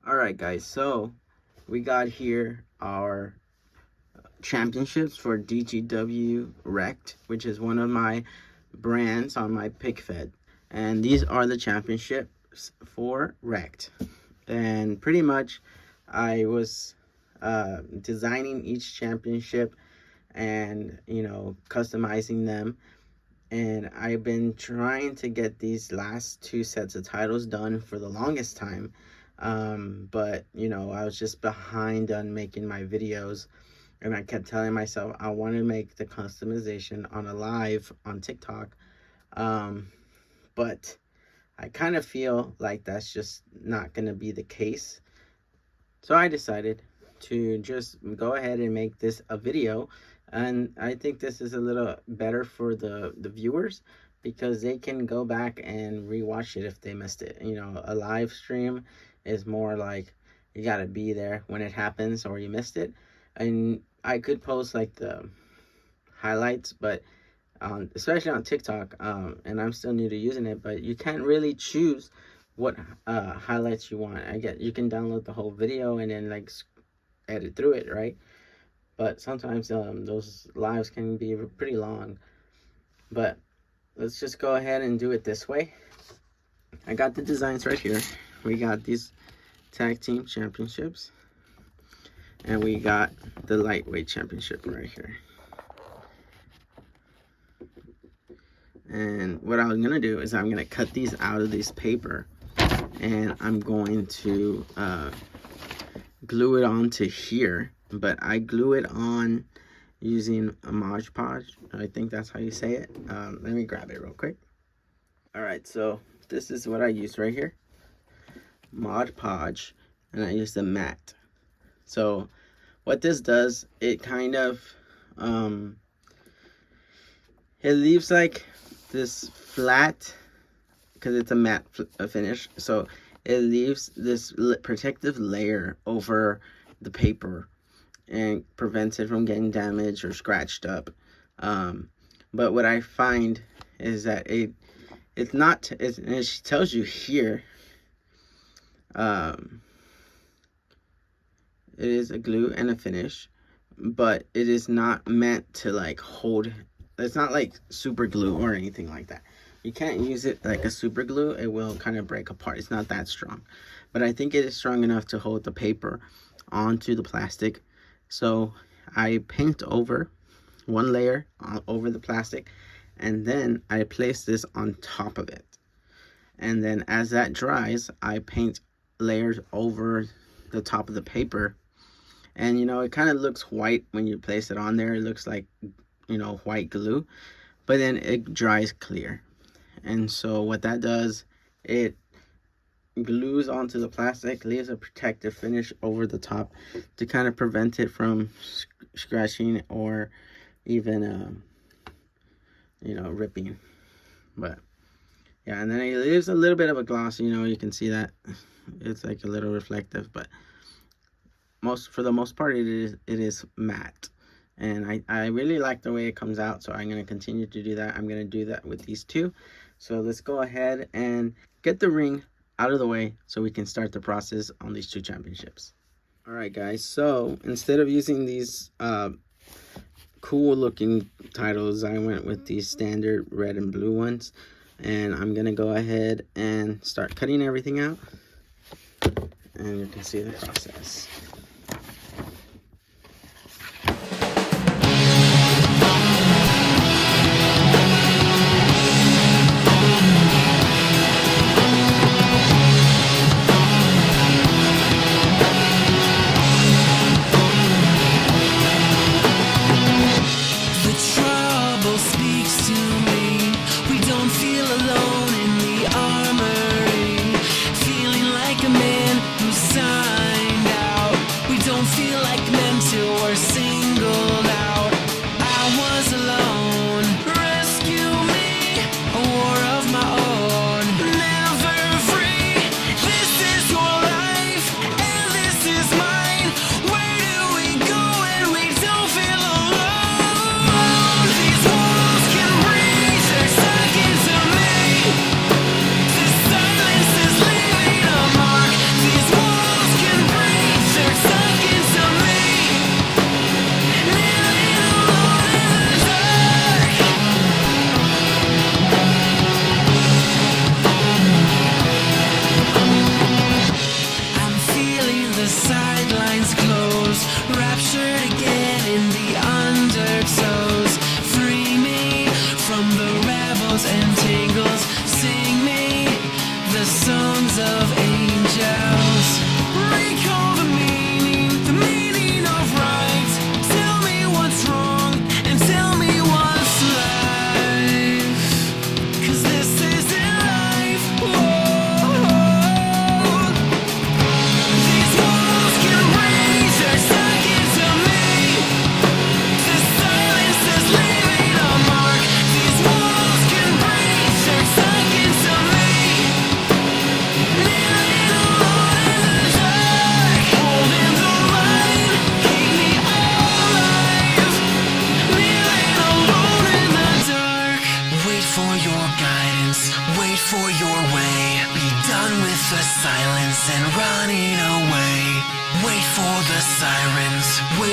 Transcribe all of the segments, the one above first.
Alright guys, so we got here our championships for DGW Rect, which is one of my brands on my pic fed. And these are the championships for Rect. And pretty much I was designing each championship and, customizing them. And I've been trying to get these last two sets of titles done for the longest time. But I was just behind on making my videos, and I kept telling myself I want to make the customization on a live on TikTok. But I kind of feel like that's just not going to be the case. So I decided to just go ahead and make this a video. And I think this is a little better for the viewers, because they can go back and rewatch it if they missed it. A live stream is more like you got to be there when it happens or you missed it. And I could post like the highlights, but especially on TikTok, and I'm still new to using it, but you can't really choose what highlights you want. You can download the whole video and then like edit through it, right? But sometimes those lives can be pretty long. But let's just go ahead and do it this way. I got the designs right here. We got these tag team championships, and we got the lightweight championship right here. And what I'm gonna do is I'm gonna cut these out of this paper, and I'm going to glue it onto here. But I glue it on using a Mod Podge. I think that's how you say it. Let me grab it real quick. Alright, so this is what I use right here. Mod Podge, and I use the matte. So what this does, it kind of it leaves like this flat, because it's a matte finish, so it leaves this protective layer over the paper and prevents it from getting damaged or scratched up. But what I find is that it tells you here, it is a glue and a finish, but it is not meant to like hold. It's not like super glue or anything like that. You can't use it like a super glue. It will kind of break apart. It's not that strong, but I think it is strong enough to hold the paper onto the plastic. So I paint over one layer over the plastic, and then I place this on top of it. And then as that dries, I paint layers over the top of the paper. And it kind of looks white when you place it on there. It looks like, white glue, but then it dries clear. And so what that does, it glues onto the plastic, leaves a protective finish over the top to kind of prevent it from scratching or even ripping. But yeah, and then it leaves a little bit of a gloss. You can see that it's like a little reflective, but for the most part it is matte. And I really like the way it comes out, so I'm going to continue to do that. I'm going to do that with these two. So let's go ahead and get the ring out of the way so we can start the process on these two championships. Alright guys, so instead of using these cool looking titles, I went with these standard red and blue ones, and I'm gonna go ahead and start cutting everything out, and you can see the process.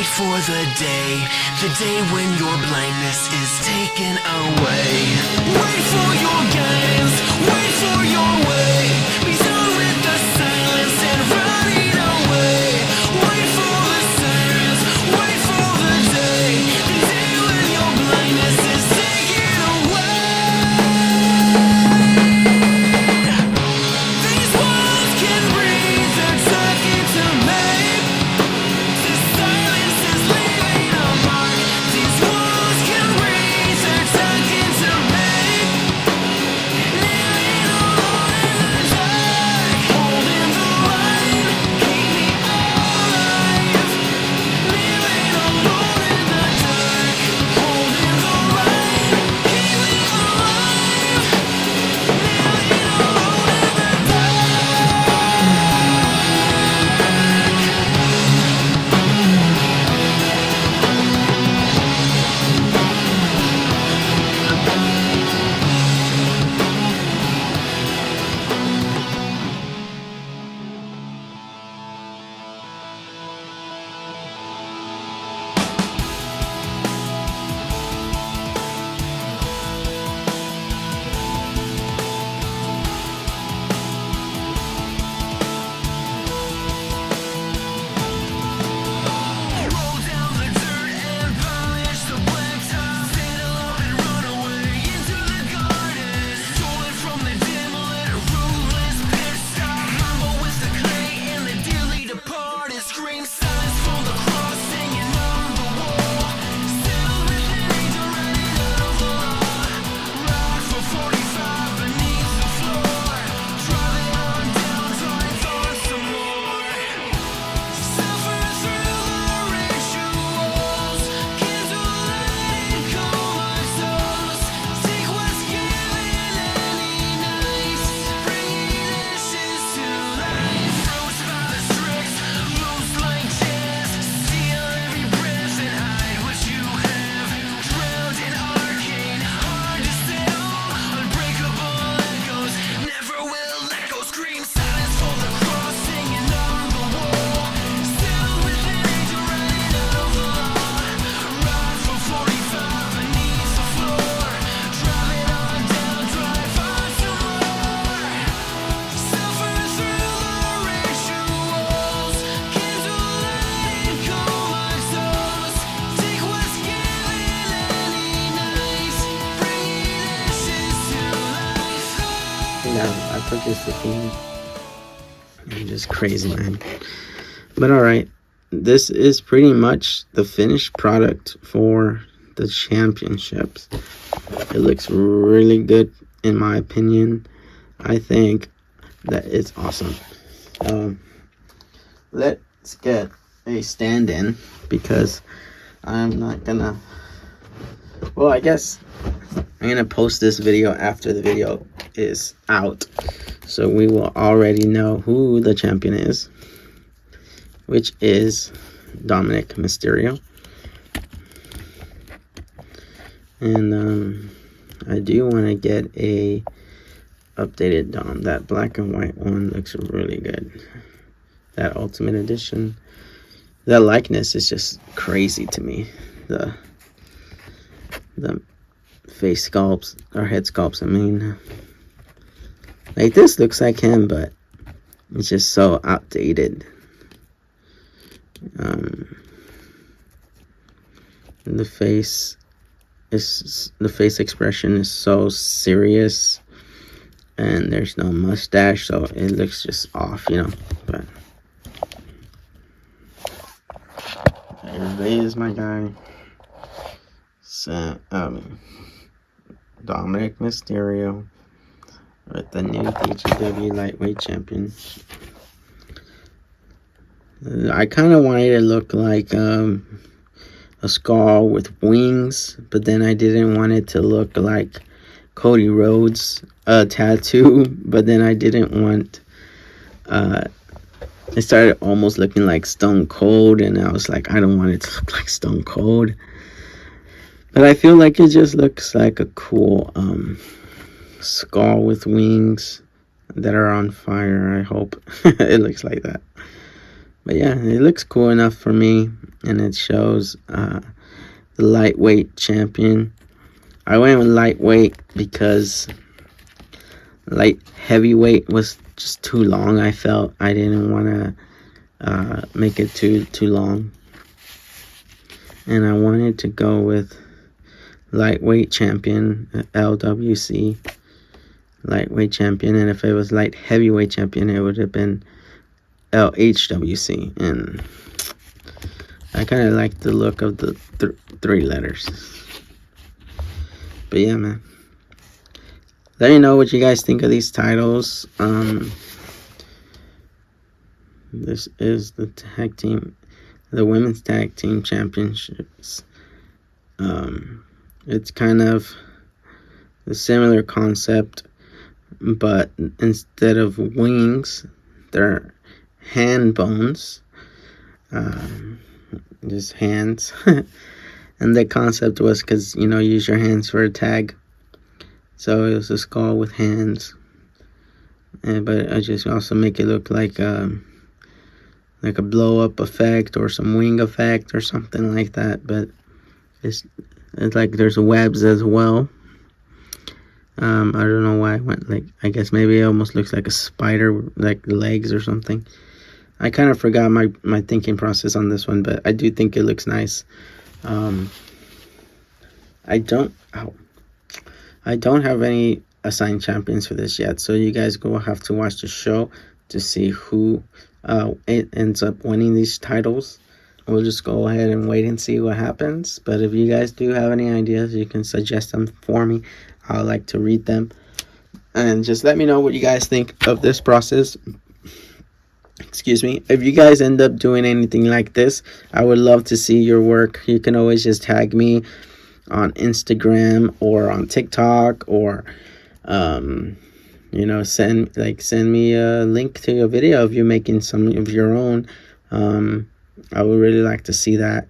wait for the day when your blindness is taken away. Wait for your games, wait for your way. Be done with the silence and running away. Wait for the sirens, wait for the day when your blindness is taken away. These walls can breathe, they're talking to me. The silence is leaving a mark. These walls can breathe, they're talking to me. Living alone in the dark, holding the line, keep me alive. Living alone in the dark, holding the line, keep me alive. Living alone in the roll down the dirt and polish the blacktop. Stand alone and run away into the garden. Stolen from the dim lit, ruthless pit stop. Rumble with the clay and the dearly departed. Scream silence from the cross hanging on the wall. Still within angel running out of the law. Ride for 45 beneath the floor. Drive it on down, drive on some more. Suffer through the rituals, kindle light and comatose. Take what's given any night, bringing ashes to life. Froze by the strix, loose like jazz. Steal every breath and hide what you have. Drowned in arcane, hard to sell. Unbreakable echoes, never will let go. Scream silence for the cross hanging on the wall. Still within angel running out of the law. Ride for 45 beneath the floor. Drive it on down, drive on some more. Suffer through the rituals, kindle light and comatose. Take what's given any night, bringing ashes to life. Yeah, I took this to film. I'm just crazy, man. But alright, this is pretty much the finished product for the championships. It looks really good, in my opinion. I think that it's awesome. Let's get a stand-in, because I'm not gonna... Well, I guess I'm gonna post this video after the video is out, so we will already know who the champion is, which is Dominic Mysterio. And I do want to get a updated Dom. That black and white one looks really good. That Ultimate Edition, that likeness is just crazy to me. The face sculpts, or head sculpts, I mean. Like, this looks like him, but it's just so outdated. The face expression is so serious, and there's no mustache, so it looks just off, you know. But there is my guy. So, Dominic Mysterio with the new DGW lightweight champion. I kind of wanted it to look like a skull with wings, but then I didn't want it to look like Cody Rhodes tattoo, but then I didn't want it started almost looking like Stone Cold, and I was like, I don't want it to look like Stone Cold. But I feel like it just looks like a cool skull with wings that are on fire. I hope it looks like that. But yeah, it looks cool enough for me, and it shows the lightweight champion. I went with lightweight because light heavyweight was just too long. I felt I didn't want to make it too long, and I wanted to go with lightweight champion, LWC lightweight champion, and if it was light heavyweight champion, it would have been LHWC. And I kind of like the look of the three letters. But yeah, man, let me know what you guys think of these titles. This is the tag team, the women's tag team championships. It's kind of a similar concept, but instead of wings, they're hand bones, just hands. And the concept was because, you use your hands for a tag, so it was a skull with hands. But I just also make it look like a blow up effect or some wing effect or something like that. But it's like there's webs as well. I don't know why I went I guess maybe it almost looks like a spider, like legs or something. I kind of forgot my thinking process on this one, but I do think it looks nice. I don't have any assigned champions for this yet, so you guys will have to watch the show to see who it ends up winning these titles. We'll just go ahead and wait and see what happens. But if you guys do have any ideas, you can suggest them for me. I like to read them. And just let me know what you guys think of this process. Excuse me. If you guys end up doing anything like this, I would love to see your work. You can always just tag me on Instagram or on TikTok, or send me a link to a video of you making some of your own. I would really like to see that.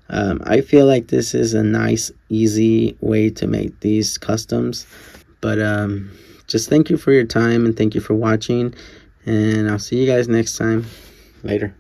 I feel like this is a nice, easy way to make these customs. But just thank you for your time, and thank you for watching. And I'll see you guys next time. Later.